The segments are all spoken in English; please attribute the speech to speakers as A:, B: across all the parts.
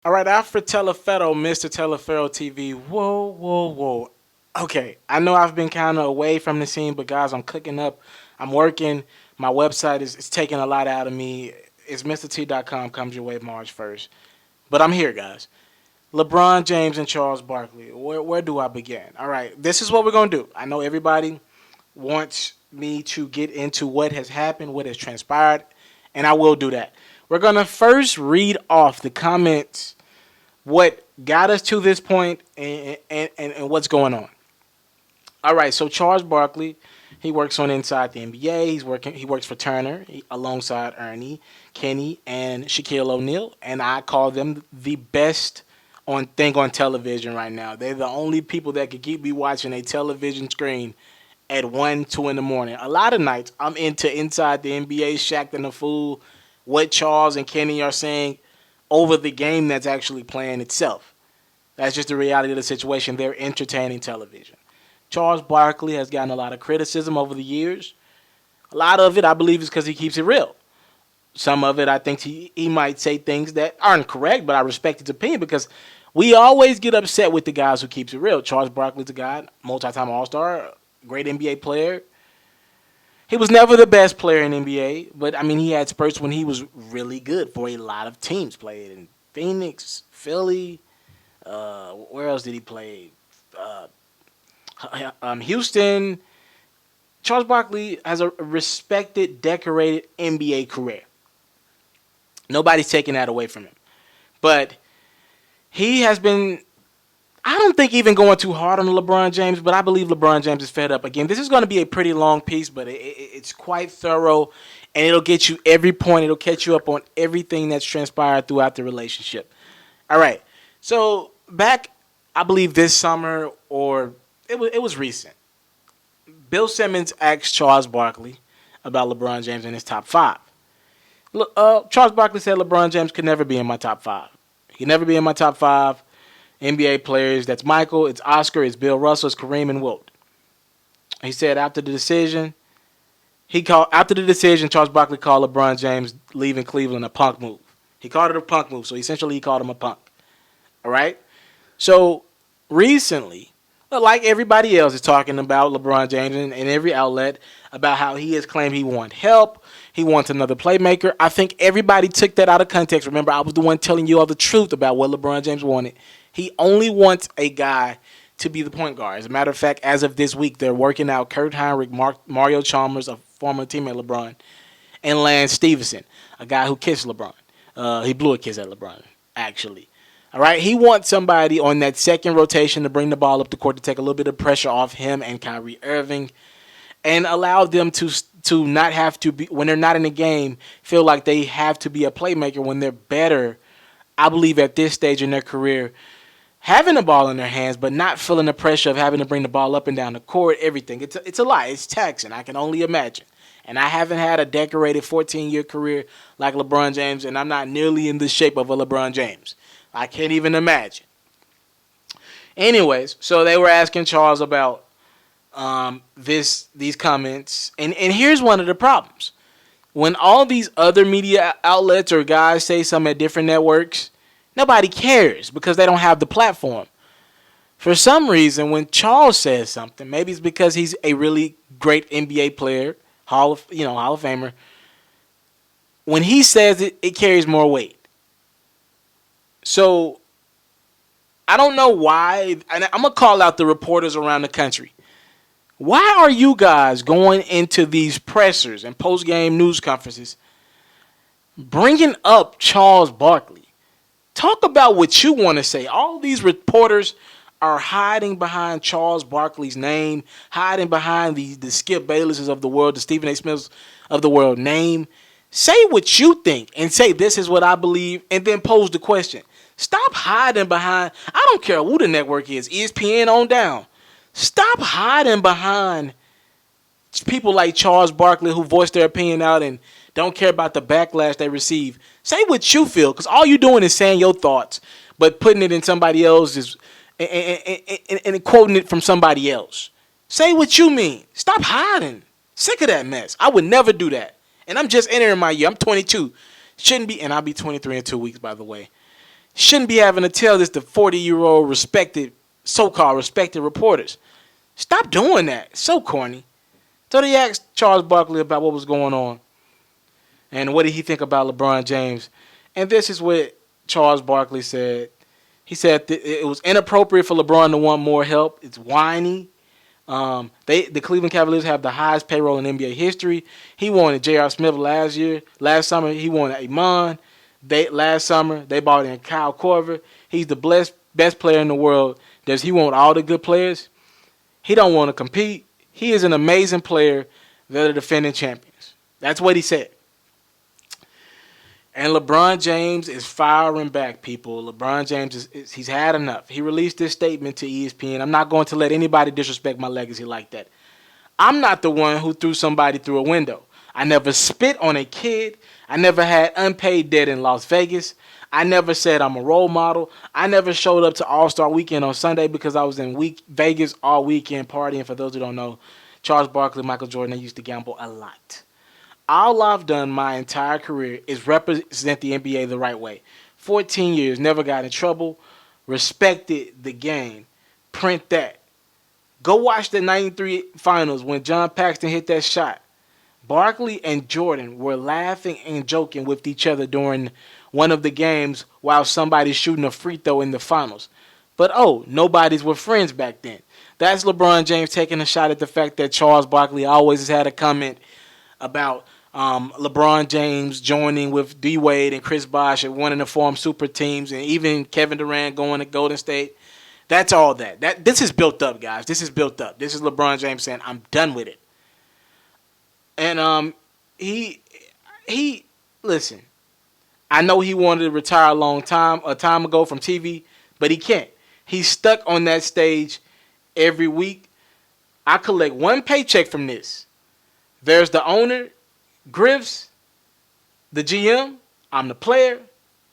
A: All right, Alfred Teleferro, Mr. Teleferro TV. Whoa, whoa, whoa. Okay, I know I've been kind of away from the scene, but guys, I'm cooking up. I'm working. My website is taking a lot out of me. It's MrT.com, comes your way March 1st. But I'm here, guys. LeBron James and Charles Barkley. Where do I begin? All right, this is what we're going to do. I know everybody wants me to get into what has happened, what has transpired, and I will do that. We're going to first read off the comments, what got us to this point, and what's going on. All right, so Charles Barkley, he works on Inside the NBA. He works for Turner alongside Ernie, Kenny, and Shaquille O'Neal, and I call them the best on television right now. They're the only people that could keep me watching a television screen at 1, 2 in the morning. A lot of nights I'm into Inside the NBA, Shaq and the Fool, what Charles and Kenny are saying over the game that's actually playing itself. That's just the reality of the situation. They're entertaining television. Charles Barkley has gotten a lot of criticism over the years. A lot of it, I believe, is because he keeps it real. Some of it, I think he might say things that aren't correct, but I respect his opinion because we always get upset with the guys who keeps it real. Charles Barkley's a guy, multi-time All-Star, great NBA player. He was never the best player in NBA, but I mean he had spurts when he was really good for a lot of teams. Played in Phoenix, Philly. Where else did he play? Uh, Houston. Charles Barkley has a respected, decorated NBA career. Nobody's taking that away from him. But he has been, I don't think even going too hard on LeBron James, but I believe LeBron James is fed up. Again, this is going to be a pretty long piece, but it's quite thorough, and it'll get you every point. It'll catch you up on everything that's transpired throughout the relationship. All right. So back, I believe this summer, or it was recent. Bill Simmons asked Charles Barkley about LeBron James in his top five. Charles Barkley said LeBron James could never be in my top five. He could never be in my top five NBA players. That's Michael, it's Oscar, it's Bill Russell, it's Kareem, and Wilt. He said after the decision, Charles Barkley called LeBron James leaving Cleveland a punk move. He called it a punk move, so essentially he called him a punk. All right? So recently, like everybody else is talking about LeBron James in every outlet about how he has claimed he wants help, he wants another playmaker. I think everybody took that out of context. Remember, I was the one telling you all the truth about what LeBron James wanted. He only wants a guy to be the point guard. As a matter of fact, as of this week, they're working out Kurt Heinrich, Mario Chalmers, a former teammate of LeBron, and Lance Stevenson, a guy who kissed LeBron. He blew a kiss at LeBron, actually. All right, he wants somebody on that second rotation to bring the ball up the court to take a little bit of pressure off him and Kyrie Irving, and allow them to not have to be, when they're not in the game, feel like they have to be a playmaker when they're better. I believe at this stage in their career, having the ball in their hands, but not feeling the pressure of having to bring the ball up and down the court, everything. It's a lot. It's taxing. I can only imagine. And I haven't had a decorated 14-year career like LeBron James, and I'm not nearly in the shape of a LeBron James. I can't even imagine. Anyways, so they were asking Charles about these comments, and here's one of the problems. When all these other media outlets or guys say something at different networks, nobody cares because they don't have the platform. For some reason, when Charles says something, maybe it's because he's a really great NBA player, Hall of Famer. When he says it, it carries more weight. So I don't know why, and I'm gonna call out the reporters around the country. Why are you guys going into these pressers and post-game news conferences bringing up Charles Barkley? Talk about what you want to say. All these reporters are hiding behind Charles Barkley's name, hiding behind the Skip Baylesses of the world, the Stephen A. Smiths of the world name. Say what you think and say this is what I believe, and then pose the question. Stop hiding behind, I don't care who the network is, ESPN on down. Stop hiding behind people like Charles Barkley who voice their opinion out and don't care about the backlash they receive. Say what you feel, because all you're doing is saying your thoughts, but putting it in somebody else's and quoting it from somebody else. Say what you mean. Stop hiding. Sick of that mess. I would never do that. And I'm just entering my year. I'm 22. Shouldn't be, and I'll be 23 in 2 weeks, by the way. shouldn't be having to tell this to 40-year-old respected, so-called respected reporters. Stop doing that. It's so corny. So they asked Charles Barkley about what was going on and what did he think about LeBron James. And this is what Charles Barkley said. He said it was inappropriate for LeBron to want more help. It's whiny. The Cleveland Cavaliers have the highest payroll in NBA history. He wanted J.R. Smith last summer. He wanted Amon. Last summer they brought in Kyle Korver. He's the best player in the world. Does he want all the good players? He don't want to compete. He is an amazing player. They're the defending champions. That's what he said. And LeBron James is firing back, people. LeBron James, he's had enough. He released this statement to ESPN. I'm not going to let anybody disrespect my legacy like that. I'm not the one who threw somebody through a window. I never spit on a kid. I never had unpaid debt in Las Vegas. I never said I'm a role model. I never showed up to All-Star Weekend on Sunday because I was in Vegas all weekend partying. For those who don't know, Charles Barkley, Michael Jordan, they used to gamble a lot. All I've done my entire career is represent the NBA the right way. 14 years, never got in trouble, respected the game. Print that. Go watch the 93 finals when John Paxson hit that shot. Barkley and Jordan were laughing and joking with each other during one of the games while somebody's shooting a free throw in the finals. But nobody's were friends back then. That's LeBron James taking a shot at the fact that Charles Barkley always has had a comment about LeBron James joining with D Wade and Chris Bosh and wanting to form super teams, and even Kevin Durant going to Golden State. That's all that. This is built up, guys. This is built up. This is LeBron James saying, I'm done with it. And he listen, I know he wanted to retire a time ago from TV, but he can't. He's stuck on that stage every week. I collect one paycheck from this. There's the owner, Griff's, the GM, I'm the player,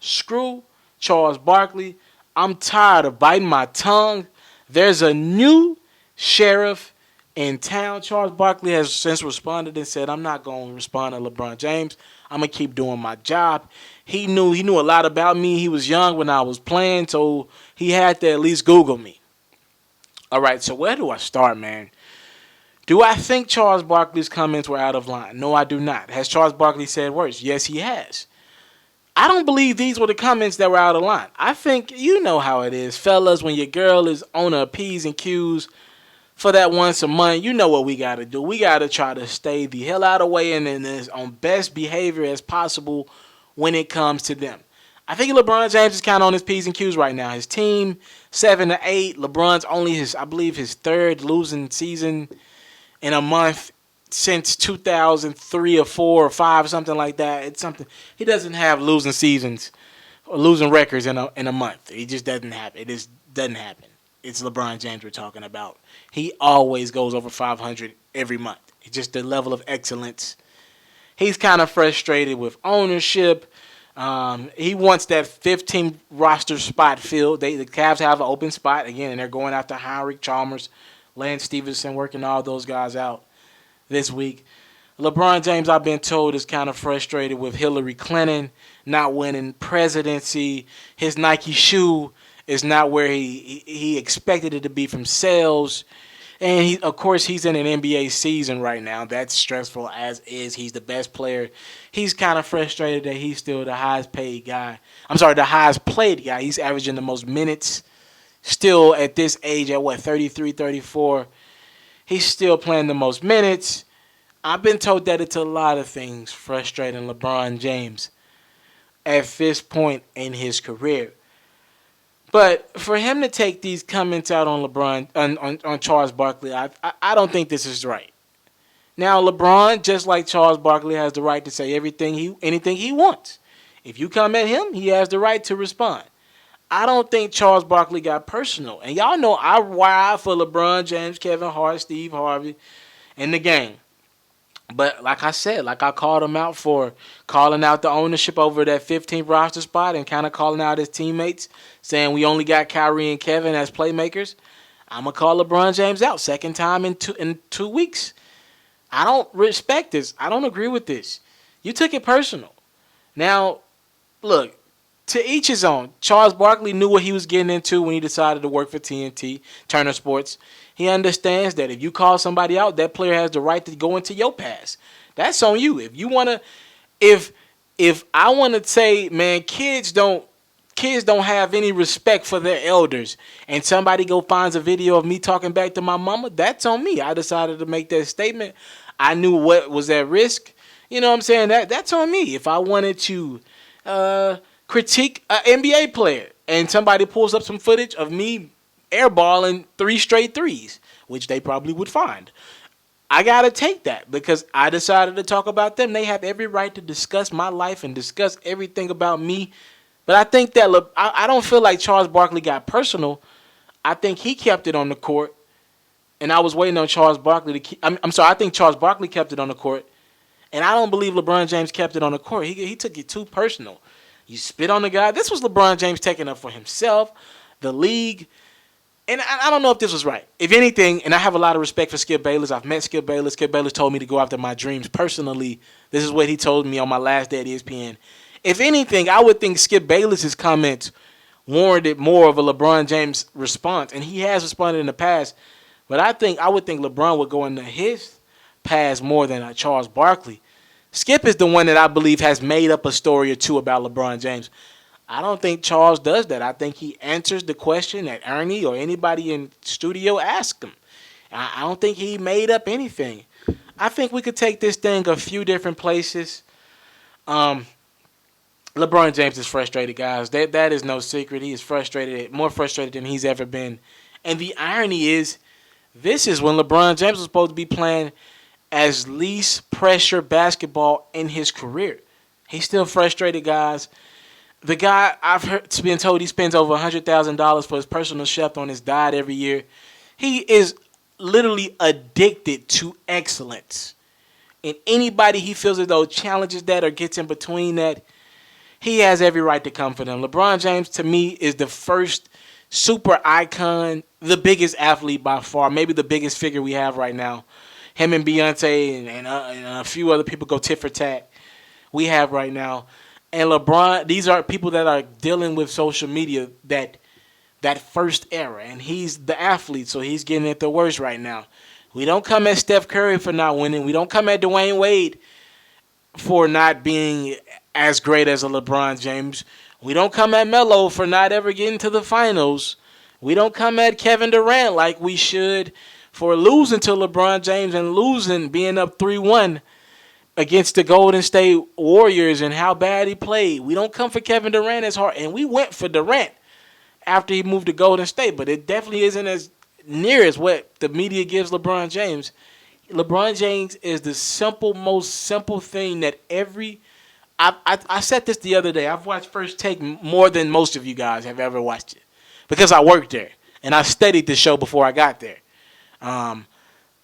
A: screw Charles Barkley. I'm tired of biting my tongue. There's a new sheriff in town. Charles Barkley has since responded and said, I'm not going to respond to LeBron James. I'm going to keep doing my job. He knew a lot about me. He was young when I was playing, so he had to at least Google me. All right, so where do I start, man? Do I think Charles Barkley's comments were out of line? No, I do not. Has Charles Barkley said worse? Yes, he has. I don't believe these were the comments that were out of line. I think you know how it is, fellas, when your girl is on her P's and Q's for that once a month, you know what we got to do. We got to try to stay the hell out of the way and is on best behavior as possible when it comes to them. I think LeBron James is kind of on his P's and Q's right now. His team, 7-8. LeBron's only his third losing season in a month since 2003 or 4 or 5, something like that. It's something he doesn't have losing seasons or losing records in a month. It just doesn't happen. It just doesn't happen. It's LeBron James we're talking about. He always goes over 500 every month. It's just the level of excellence. He's kind of frustrated with ownership. He wants that 15 roster spot filled. The Cavs have an open spot again, and they're going after Heinrich Chalmers, Lance Stevenson, working all those guys out this week. LeBron James, I've been told, is kind of frustrated with Hillary Clinton not winning presidency. His Nike shoe is not where he expected it to be from sales. And, of course, he's in an NBA season right now. That's stressful as is. He's the best player. He's kind of frustrated that he's still the highest paid guy. The highest played guy. He's averaging the most minutes still at this age at, 33, 34. He's still playing the most minutes. I've been told that it's a lot of things frustrating LeBron James at this point in his career. But for him to take these comments out on LeBron, on Charles Barkley, I don't think this is right. Now, LeBron, just like Charles Barkley, has the right to say anything he wants. If you come at him, he has the right to respond. I don't think Charles Barkley got personal. And y'all know I ride for LeBron James, Kevin Hart, Steve Harvey, and the gang. But like I said, like I called him out for calling out the ownership over that 15th roster spot and kind of calling out his teammates, saying we only got Kyrie and Kevin as playmakers, I'm going to call LeBron James out second time in 2 weeks. I don't respect this. I don't agree with this. You took it personal. Now, look, To each his own. Charles Barkley knew what he was getting into when he decided to work for TNT, Turner Sports. He understands that if you call somebody out, that player has the right to go into your past. That's on you. If you wanna, if I want to say, man, kids don't have any respect for their elders, and somebody go finds a video of me talking back to my mama, that's on me. I decided to make that statement. I knew what was at risk. You know what I'm saying? That's on me. If I wanted to critique an NBA player and somebody pulls up some footage of me airballing 3 straight threes, which they probably would find, I got to take that because I decided to talk about them. They have every right to discuss my life and discuss everything about me. But I think that I don't feel like Charles Barkley got personal. I think he kept it on the court, and I was waiting on Charles Barkley to keep. I'm sorry. I think Charles Barkley kept it on the court, and I don't believe LeBron James kept it on the court. He took it too personal. You spit on the guy. This was LeBron James taking up for himself, the league, and I don't know if this was right. If anything, and I have a lot of respect for Skip Bayless. I've met Skip Bayless. Skip Bayless told me to go after my dreams personally. This is what he told me on my last day at ESPN. If anything, I would think Skip Bayless's comments warranted more of a LeBron James response, and he has responded in the past. But I would think LeBron would go into his past more than Charles Barkley. Skip is the one that I believe has made up a story or two about LeBron James. I don't think Charles does that. I think he answers the question that Ernie or anybody in studio asked him. I don't think he made up anything. I think we could take this thing a few different places. LeBron James is frustrated, guys. That is no secret. He is frustrated, more frustrated than he's ever been. And the irony is, this is when LeBron James was supposed to be playing as least pressure basketball in his career. He's still frustrated, guys. The guy, been told he spends over $100,000 for his personal chef on his diet every year. He is literally addicted to excellence. And anybody he feels as though challenges that or gets in between that, he has every right to come for them. LeBron James, to me, is the first super icon, the biggest athlete by far, maybe the biggest figure we have right now. Him and Beyonce and a few other people go tit for tat we have right now. And LeBron, these are people that are dealing with social media that first era. And he's the athlete, so he's getting it the worst right now. We don't come at Steph Curry for not winning. We don't come at Dwayne Wade for not being as great as a LeBron James. We don't come at Melo for not ever getting to the finals. We don't come at Kevin Durant like we should for losing to LeBron James and being up 3-1 against the Golden State Warriors and how bad he played. We don't come for Kevin Durant as hard. And we went for Durant after he moved to Golden State, but it definitely isn't as near as what the media gives LeBron James. LeBron James is the most simple thing that I said this the other day. I've watched First Take more than most of you guys have ever watched it because I worked there and I studied the show before I got there.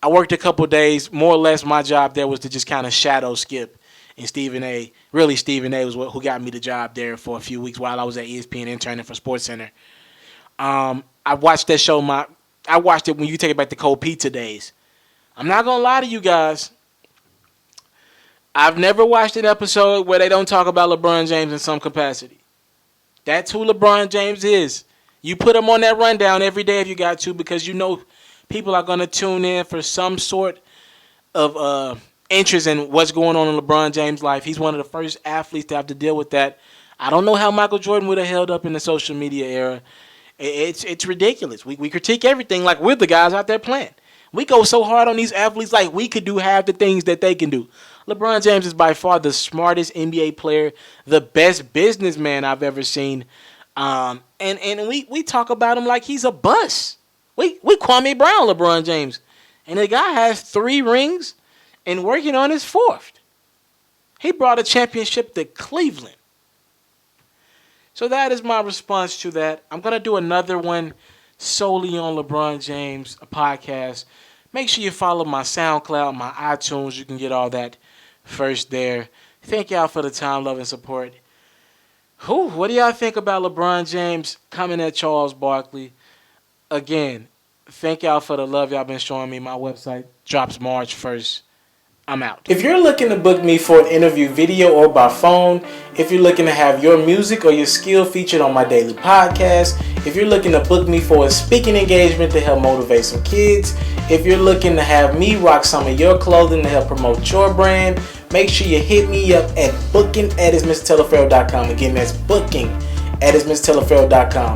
A: I worked a couple days. More or less, my job there was to just kind of shadow Skip and Stephen A. Really, Stephen A. was who got me the job there for a few weeks while I was at ESPN interning for SportsCenter. I watched that show. I watched it when you take it back to Cold Pizza days. I'm not gonna lie to you guys. I've never watched an episode where they don't talk about LeBron James in some capacity. That's who LeBron James is. You put him on that rundown every day if you got to because you know people are going to tune in for some sort of interest in what's going on in LeBron James' life. He's one of the first athletes to have to deal with that. I don't know how Michael Jordan would have held up in the social media era. It's ridiculous. We critique everything like we're the guys out there playing. We go so hard on these athletes like we could do half the things that they can do. LeBron James is by far the smartest NBA player, the best businessman I've ever seen. And we talk about him like he's a bust. We Kwame Brown LeBron James. And the guy has 3 rings and working on his 4th. He brought a championship to Cleveland. So that is my response to that. I'm going to do another one solely on LeBron James, a podcast. Make sure you follow my SoundCloud, my iTunes. You can get all that first there. Thank y'all for the time, love, and support. What do y'all think about LeBron James coming at Charles Barkley? Again, thank y'all for the love y'all been showing me. My website drops March 1st. I'm out. If you're looking to book me for an interview video or by phone, if you're looking to have your music or your skill featured on my daily podcast, if you're looking to book me for a speaking engagement to help motivate some kids, if you're looking to have me rock some of your clothing to help promote your brand, make sure you hit me up at booking@mrtelefarrell.com. Again, that's booking@mrtelefarrell.com.